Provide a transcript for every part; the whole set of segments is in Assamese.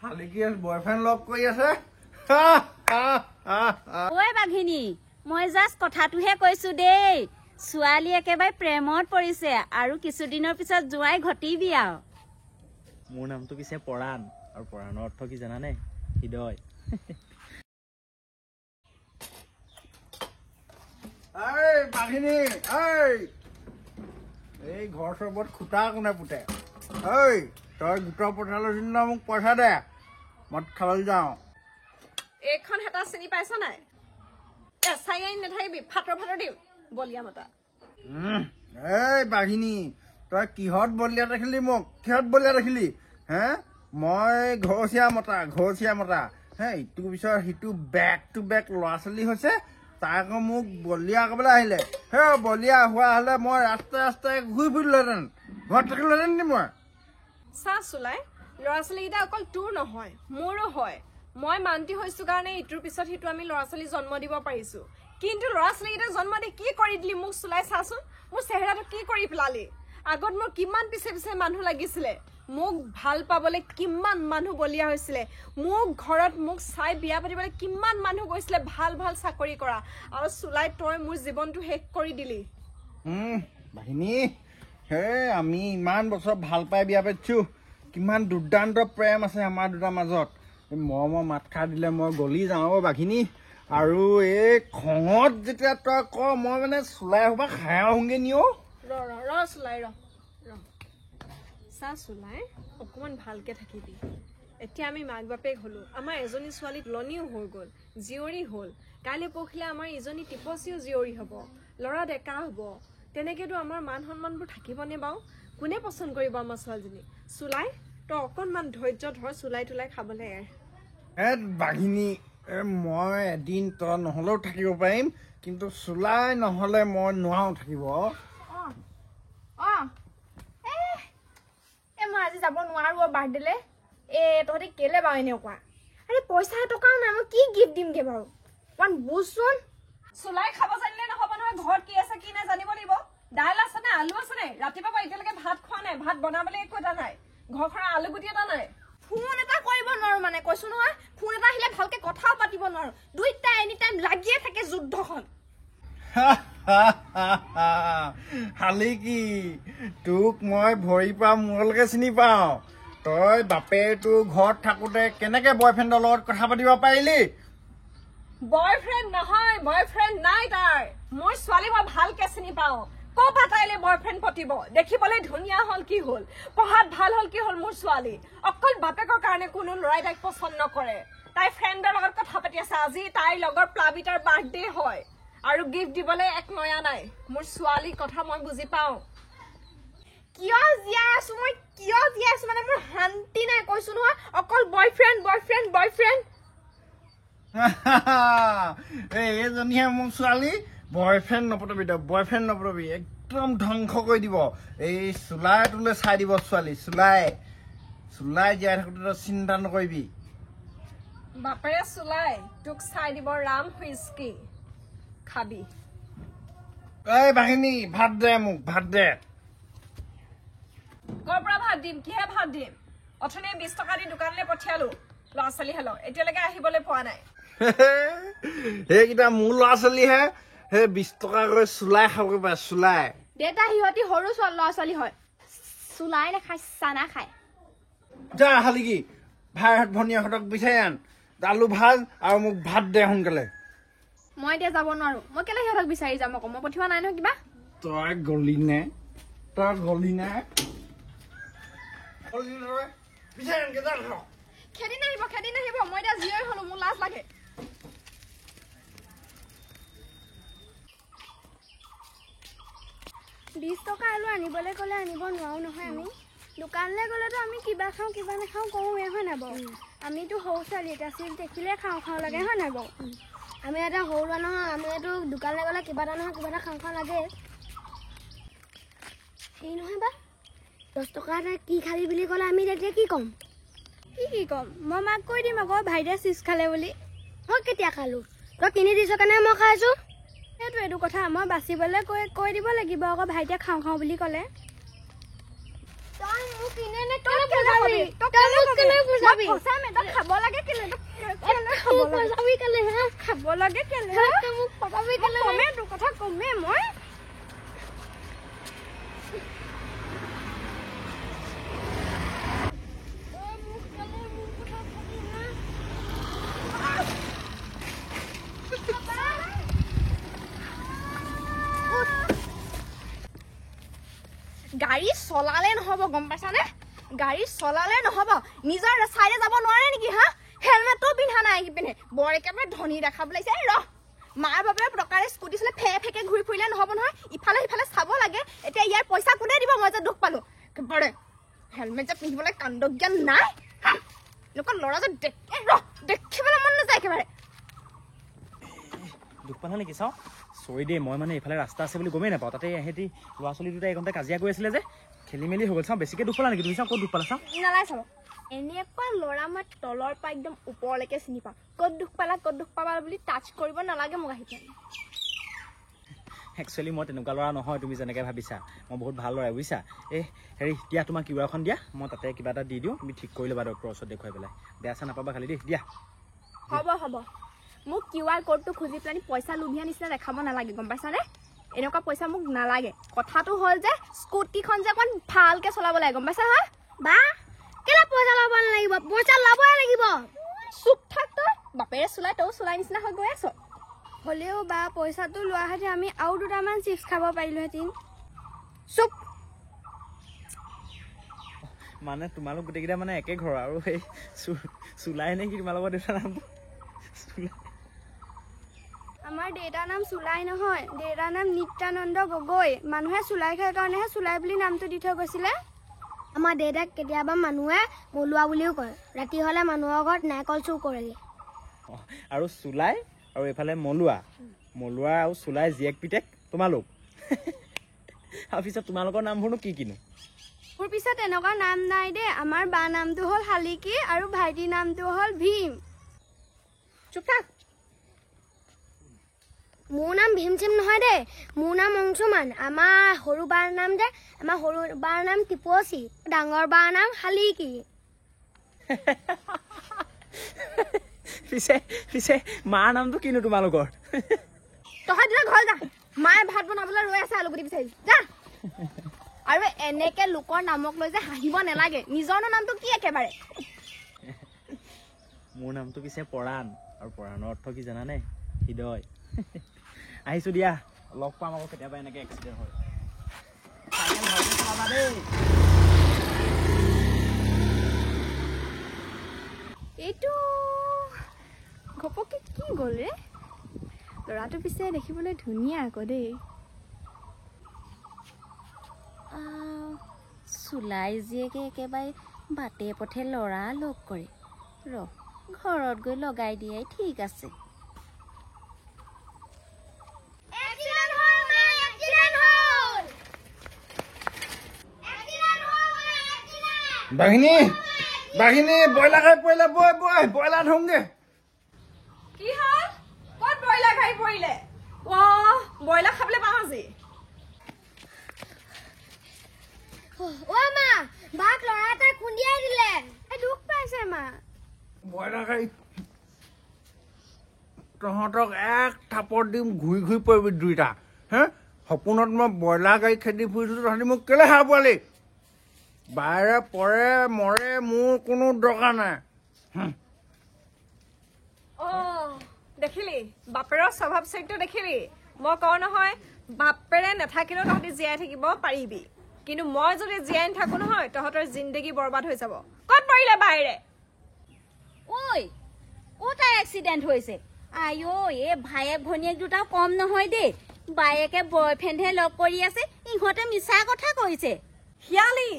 শালিকীয়ে বয়ফ্ৰেণ্ড লগ কৰি আছে। ঐ বাঘিনী, মই জাষ্ট কথাটোহে কৈছো দেই। ছোৱালী একেবাৰে প্ৰেমত পৰিছে আৰু কিছুদিনৰ পিছত জোৱাই ঘটিবি আৰু। মোৰ নামটো পিছে পৰাণ, আৰু পৰাণৰ অৰ্থ কি জানানে? হৃদয়। বাঘিনী এই ঘৰ চবত খুটা কোনে পুতে? তই গোটৰ পঠালৰ চিন্তা মোক পইচা দে, মদ খাবলৈ যাওঁ। এইখন হেতা চিনি পাইছ নাই? এচাই আইন নাথাকিবি, ফাটৰ দিম বলিয়া মতা। বাঘিনী, তই কিহত বলিয়া ৰাখিলি মোক? কিহত বলিয়া ৰাখিলি? মই ঘৰচীয়া মতা ইটোৰ পিছত সিটো বেক টু বেক ল'ৰা ছোৱালী হৈছে, তাই আকৌ মোক বলিয়া ক'বলৈ আহিলে। বলিয়া হোৱা হলে মই ৰাস্তাই ঘূৰি ফুৰিলোহেঁতেন, ঘৰত থাকিলোহেঁতেন নি মই? চা চুলাই, ল'ৰা ছোৱালীকেইটা অকল তোৰ নহয় মোৰো হয়। মই মান্তি হৈছো কাৰণে ইটোৰ পিছত সিটো আমি ল'ৰা ছোৱালী জন্ম দিব পাৰিছো, কিন্তু ল'ৰা ছোৱালীকেইটা জন্ম দি কি কৰি দিলি মোক চুলাই চাচোন। মোৰ চেহেৰাটো কি কৰি পেলালি? আগত মোৰ কিমান পিছে পিছে মানুহ লাগিছিলে, মোক ভাল পাবলৈ কিমান মানুহ বলিয়া হৈছিলে, মোক ঘৰত মোক চাই বিয়া পাতিবলৈ কিমান মানুহ গৈছিলে ভাল ভাল চাকৰি কৰা, আৰু চুলাই তই মোৰ জীৱনটো শেষ কৰি দিলি। বাহিনী, আমি ইমান বছৰ ভাল পাই বিয়া পাতিছো, কিমান দুৰ্দান্ত প্ৰেম আছে আমাৰ দুটাৰ মাজত। মৰমৰ মাত খাৰ দিলে মই গলি যাওঁ বাঘিনী। আৰু এই খঙত যেতিয়া তই ক, মই মানে চুলাই হবা খাই আহোঁগে নিও। ৰ চুলাই ৰ চা চুলাই, অকমান ভালকে থাকিবি। এতিয়া আমি মাক বাপেক হলো, আমাৰ এজনী ছোৱালী তুলনিও হৈ গল, জীয়ৰী হল। কাইলৈ পৰহিলে আমাৰ ইজনী টিপচীও জীয়ৰী হব, ল'ৰা ডেকা হব। তেনেকেতো আমাৰ মান সন্মানবোৰ থাকিবনে বাৰু? কোনে পচন্দ কৰিব আমাৰ ছোৱালীজনী? চুলাই, তই অকনমান ধৈৰ্য ধৰ, চুলাই তুলাই খাবলৈ বাঘিনী, মই এদিন তই নহলেও থাকিব পাৰিম, কিন্তু চুলাই নহলে মই নোৱাৰো থাকিব। মই আজি যাব নোৱাৰো বাৰ্থডেলে। তহঁতি কেলে বাৰু এনেকুৱা? আৰে পইচা টকাও নাই, মই কি গিফ্ট দিমগে বাৰু? অকমান বুজচোন। চুলাই খাব জানিলে নহব নহয়, ঘৰত কি আছে কি নাই জানিব লাগিব। দাইল আছে নে, আলু আছে নে? ৰাতিপুৱা পৰা এতিয়ালৈকে ভাত খোৱা নাই, ভাত বনাবলৈ একো এটা নাই, ঘৰখনৰ আলু গুটি এটা নাই। ফোন এটা কৰিব নোৱাৰো, মানে কৈছো নহয়, ফোন এটা আহিলে ভালকে কথাও পাতিব নোৱাৰো। দুইটা এনি টাইম লাগিয়ে থাকে যুদ্ধখন। শালিকি, তোক মই ভৰিৰ পৰা মূৰলৈকে চিনি পাওঁ। তই বাপেৰটো ঘৰত থাকোতে কেনেকে বয়ফ্ৰেণ্ডৰ লগত কথা পাতিব পাৰিলি? বয়ফ্ৰেণ্ড নহয়, বয়ফ্ৰেণ্ড নাই তাৰ। মই ছোৱালী মই ভালকে চিনি পাওঁ। ক'ৰ পৰা তাইলে বয়ফ্ৰেণ্ড পতিব? দেখিবলৈ ধুনীয়া হল কি হল, পঢ়াত ভাল হল কি হল মোৰ ছোৱালী? অকল বাপেকৰ কাৰণে কোনো ল'ৰাই তাইক পচন্দ নকৰে। তাই ফ্ৰেণ্ডৰ লগত কথা পাতি আছে, আজি তাইৰ লগৰ প্লাবিতাৰ বাৰ্থডে হয় আৰু গিফ্ট দিবলৈ এক নয়া নাই। মোৰ ছোৱালীৰ কথা মই বুজি পাওঁ। কিয় জীয়াই আছো মানে মোৰ শান্তি নাই, কৈছো নহয়। অকল বয়ফ্ৰেণ্ড বয়ফ্ৰেণ্ড বয়ফ্ৰেণ্ড। এইজনীহে মোৰ ছোৱালী। বয়ফ্ৰেণ্ড নপতাবি, তই বয়ফ্ৰেণ্ড নপতাবি, একদম ধ্বংস কৰি দিব। এই চুলাই তোলে চাই দিব ছোৱালী। চুলাই জীয়াই থাকোতে তই চিন্তা নকৰিবি। বাপেৰে চুলাই তোক চাই দিব ৰাম হুইস্কি খাবি। বাহিনী, ভাত দে মোক, ভাত দে। ক'ৰ পৰা ভাত দিম? কিহে ভাত দিম? অথনি 20 টকা দি দোকানলৈ পঠিয়ালো, ল'ৰা ছোৱালী হেলক এতিয়ালৈকে আহিবলৈ পোৱা নাই। সেইকেইটা মোৰ ল'ৰা ছোৱালীহে, সেই 20 টকা কৰি চুলাই খাবগৈ পায়, চুলাই। দেউতা সিহঁতি সৰু ল'ৰা ছোৱালী হয়, চুলাই নাখায়, চানা খায়। যা শালিকি, ভাই ভনীয়েকহঁতক বিচাৰি আন, আলু ভাজ আৰু মোক ভাত দে সোনকালে। মই এতিয়া যাব নোৱাৰো। মই কেলে সিহঁতক বিচাৰি যাম আকৌ? মই পঠিওৱা নাই নহয় কিবা। তই গলি নে? খেদি নাহিব, মই এতিয়া জীয়ৰী হলো, মোৰ লাজ লাগে। $20 আলু আনিবলৈ গ'লে আনিব নোৱাৰো নহয় আমি। দোকানলৈ গ'লেতো আমি কিবা খাওঁ কিবা নাখাওঁ কৰোঁৱে, হয় নাই বাৰু? আমিতো সৰু ছোৱালী, এটা চিপ দেখিলে খাওঁ লাগে, হয় নাই বাৰু? আমি এটা সৰু ল'ৰা নহয়, আমিতো দোকানলৈ গ'লে কিবা এটা নহয় কিবা এটা খাওঁ লাগে। সেই নহয় বা, $10 এটা কি খালি বুলি ক'লে আমি তেতিয়া কি ক'ম? কি ক'ম? মই মাক কৈ দিম আকৌ ভাইটিয়ে চিপছ খালে বুলি। মই কেতিয়া খালোঁ? তই কিনি দিছ কাৰণে মই খাইছোঁ। এইটো কথা মই বাচিবলৈ কৈ দিব লাগিব আকৌ ভাইটিয়ে খাওঁ বুলি ক'লে। তই মোক ইনে কেলে বুজাবি তই মোক কেলে বুজাবি সঁচা মেদা খাব লাগে কেলে বুজাবি কেলে হে খাব লাগে কেলে তই মোক বুজাবি কেলে কমে তোৰ কথা কমে মই গাড়ী চলালে নহব গম পাইছানে গাড়ী চলালে নহব নিজৰ চাইডে যাব নোৱাৰে নেকি হা হেলমেটটো পিন্ধা নাই পিন্ধে বৰ একেবাৰে ধনী দেখাব লাগিছে ৰহ মাৰ বাপেৰে প্ৰকাৰে স্কুটি চলে ফেকে ঘূৰি ফুৰিলে নহব নহয় ইফালে সিফালে চাব লাগে এতিয়া ইয়াৰ পইচা কোনে দিব মই যে দুখ পালো একেবাৰে হেলমেট যে পিন্ধিবলৈ কাণ্ড জ্ঞান নাই এনেকুৱা ল'ৰা যে দেখিবলৈ মন নাযায় একেবাৰে দুখ পালা নেকি চাওঁ চৰি দেই মই মানে এইফালে ৰাস্তা আছে বুলি গমেই নাপাওঁ তাতে এহেঁতি ল'ৰা ছোৱালী দুটা এইকণতে কাজিয়া কৰি আছিলে যে খেলি মেলি হৈ গ'ল চাওঁ বেছিকৈ দুখ পালা নেকি তুমি চাওঁ ক'ত দুখ পালা চাওঁ নালাগে চাব এনেকুৱা ল'ৰা মই তলৰ পৰা একদম ওপৰলৈকে চিনি পাওঁ ক'ত দুখ পাবা বুলি টাচ কৰিব নালাগে মোক আহি পেলাই একচুৱেলি মই তেনেকুৱা ল'ৰা নহয় তুমি যেনেকৈ ভাবিছা মই বহুত ভাল ল'ৰা বুজিছা এই হেৰি দিয়া তোমাৰ কিউ আৰখন দিয়া মই তাতে কিবা এটা দি দিওঁ তুমি ঠিক কৰি ল'বা ডক্টৰৰ ওচৰত দেখুৱাই পেলাই বেয়া চেয়া নাপাবা খালি দেই দিয়া হ'ব মোক কিউ আৰ ক'ডটো খুজি পেলাই পইচা লোভিয়া নিচিনা দেখাব নালাগে গম পাইছানে এনেকুৱা পইচা মোক নালাগে কথাটো হ'ল যে স্কুটিখন যে অকণ ভালকৈ চলাব লাগে গম পাইছা হা বা কেলে পইচা ল'ব নালাগিব পইচা ল'বই লাগিব চুপ থাক তই বাপেৰে চলাই তই চলাই নিচিনা হৈ গৈ আছ হ'লেও বা পইচাটো লোৱাহেঁতেন আমি আৰু দুটামান চিপছ খাব পাৰিলোহেঁতেন চুপ মানে তোমালোক গোটেইকেইটা মানে একে ঘৰ আৰু সেই চুলাই নে কি তোমালোকৰ দেউতাৰ নামটো চুলাই আমাৰ দেউতাৰ নাম চুলাই নহয় দেউতাৰ নাম নিত্যানন্দ গগৈ মানুহে চুলাই খায় কাৰণেহে চুলাই বুলি নামটো দি থৈ গৈছিলে আমাৰ দেউতাক কেতিয়াবা মানুহে মলুৱা বুলিও কয় ৰাতি হ'লে মানুহৰ ঘৰত নাৰিকল চুৰ কৰেগৈ আৰু চুলাই আৰু এইফালে মলুৱা আৰু চুলাই জীয়েক পিতেক তোমালোক আৰু পিছত তোমালোকৰ নামবোৰনো কি কিনো মোৰ পিছত এনেকুৱা নাম নাই দেই আমাৰ বা নামটো হ'ল শালিকী আৰু ভাইটিৰ নামটো হ'ল ভীম চুপ থাক মোৰ নাম ভীম চিম নহয় দেই মোৰ নাম অংশুমান আমাৰ সৰু বাৰ নাম যে আমাৰ সৰু বাৰ নাম টিপচি ডাঙৰ বাৰ নাম শালিকী পিছে মাৰ নামটো কিনো তোমালোকৰ তহঁত দুটা ঘৰ যা মায়ে ভাত বনাবলৈ ৰৈ আছে আলুগুটি বিচাৰি যা আৰু এনেকে লোকৰ নামক লৈ যে হাঁহিব নালাগে নিজৰনো নামটো কি একেবাৰে মোৰ নামটো পিছে পৰাণ আৰু পৰাণৰ অৰ্থ কি জানানে হৃদয় আহিছো দিয়া লগ পাম আকৌ কেতিয়াবা এনেকে এক্সিডেণ্ট হয় এইটো ঘপককে কি গ'ল ৰে ল'ৰাটো পিছে দেখিবলৈ ধুনীয়া আকৌ দেই চুলাই জীয়েকে একেবাৰে বাটে পথে ল'ৰা লগ কৰে ঘৰত গৈ লগাই দিয়াই ঠিক আছে বাঘিনী ব্ৰইলাৰ খাই পৰিলে ব্ৰইলাৰ ধৰোঁগে কি হ'ল ক'ত ব্ৰইলাৰ খাই পৰিলে ব্ৰইলাৰ খাবলৈ পাওঁ আজি অ' মা বাঘ ল'ৰা এটা খুন্দিয়াই দিলে দুখ পাইছে মা ব্ৰইলাৰ খাই তহঁতক এক থাপৰ দিম ঘূৰি পৰিবি দুইটা হে সপোনত মই ব্ৰইলাৰ গাড়ী খেদি ফুৰিছোঁ তহঁতি মোক কেলে খাব পোৱালি বাৰে পৰে মৰে মোৰ কোনো দৰকাৰ নাই দেখিলি বাপেৰৰ স্বভাৱ চৰিত্ৰ দেখিলি মই কওঁ নহয় বাপেৰে নাথাকিলেও তহঁতি জীয়াই থাকিব পাৰিবি কিন্তু মই যদি জীয়াই নাথাকো নহয় তহঁতৰ জিন্দগী বৰবাদ হৈ যাব ক'ত পৰিলে বাহিৰে ঐ ক'ত এক্সিডেণ্ট হৈছে আই এই ভায়েক ভনীয়েক দুটাও কম নহয় দেই বায়েকে বয়ফ্ৰেণ্ডহে লগ কৰি আছে ইহঁতে মিছা কথা কৈছে শিয়ালি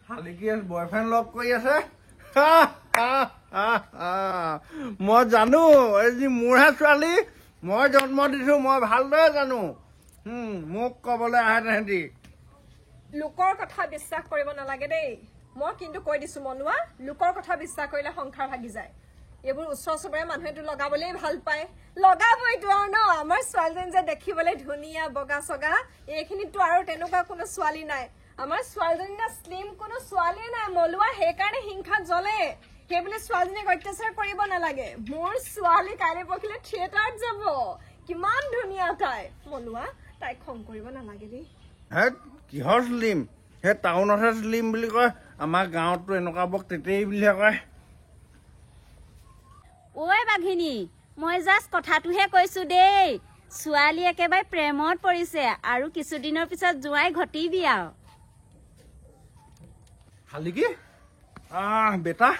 শালিকীয়ে বয়ফ্ৰেণ্ড লগ কৰি আছে মই জানো এই যি মোৰহে ছোৱালী মই জন্ম দিছো মই ভালদৰে জানো মোক ক'বলৈ আহে তেহেঁতি লোকৰ কথা বিশ্বাস কৰিব নালাগে দেই মই কিন্তু কৈ দিছো মনুৱা লোকৰ কথা বিশ্বাস কৰিলে সংসাৰ ভাগি যায় এইবোৰ ওচৰ চুবুৰীয়া মানুহেতো লগাবলেই ভাল পায় লগাবইতো আৰু ন আমাৰ ছোৱালীজনী যে দেখিবলৈ ধুনীয়া বগা চগা এইখিনিতো আৰু তেনেকুৱা কোনো ছোৱালী নাই আমাৰ ছোৱালীজনী না শ্লিম কোনো ছোৱালীয়ে নাই মলুৱা সেইকাৰণে হিংসাত জ্বলে সেইবুলি ছোৱালীজনীক অত্যাচাৰ কৰিব নালাগে মোৰ ছোৱালী কাইলৈ পৰহিলৈ থিয়েটাৰত যাব কিমান ধুনীয়া তাই মলুৱা তাইক খং কৰিব নালাগে দেই হে কিহৰ শ্লিম সেই টাউনতহে শ্লিম বুলি কয় আমাৰ গাঁৱততো এনেকুৱা বক তেতেই বুলিহে কয় ঐ বাঘিনী মই জাষ্ট কথাটোহে কৈছো দেই ছোৱালী একেবাৰে প্ৰেমত পৰিছে আৰু কিছুদিনৰ পিছত জোৱাই ঘটিবি আৰু খালি কি বেটা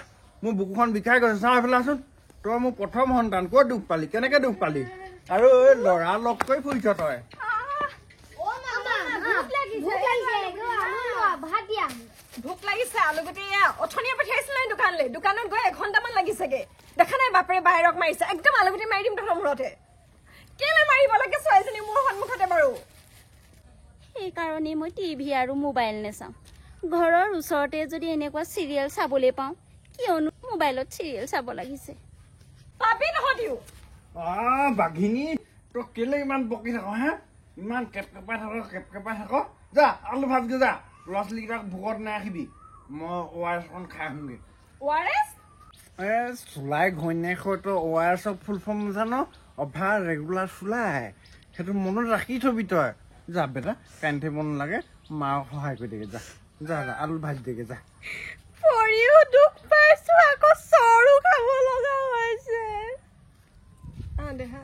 মোৰ বুকুখন বিষাই গৈছে চাওঁ এইফালে আছোন তই মোৰ প্ৰথম সন্তান ক'ত দুখ পালি কেনেকে দুখ পালি আৰু এই ল'ৰা লগ কৰি ফুৰিছ তই ভোক লাগিছে আলুগুটি অথনিয়ে পঠিয়াইছিলে দোকানলৈ দোকানত গৈ এঘণ্টামান লাগিছেগে দেখা নাই বাপৰে বাহিৰক মাৰিছে একদম আলুগুটি মাৰি দিম তহঁতৰ মূৰতে কেলে মাৰিব লাগে ছোৱালীজনী মোৰ সন্মুখতে বাৰু সেইকাৰণে মই টিভি আৰু মোবাইল নাচাওঁ ঘৰৰ ওচৰতে যদি এনেকুৱা চিৰিয়েল চাবলৈ পাওঁ কিয়নো মোবাইলত চিৰিয়েল চাব লাগিছে পাপি নহতিও বাঘিনী তই কেলে ইমান বকি থাক হে ইমান কেপকেপাই থাক যা আলু ভাজগে যা ল'ৰা ছোৱালীকেইটাক ভোকত নাৰাখিবি মই ORS অকণ খাই আহোঁগে ORS চুলাই ঘৈণীয়েকতো ORS ফুল ফৰ্ম জান অভাৰ ৰেগুলাৰ চুলাই সেইটো মনত ৰাখি থবি তই যা বেটা কান্দি থাকিব নালাগে মাক সহায় কৰি দেগে যা যা যা আলু ভাজি দেগে যা পৰিও দুখ পাইছো আকৌ চৰো খাব লগা হৈছে দেহা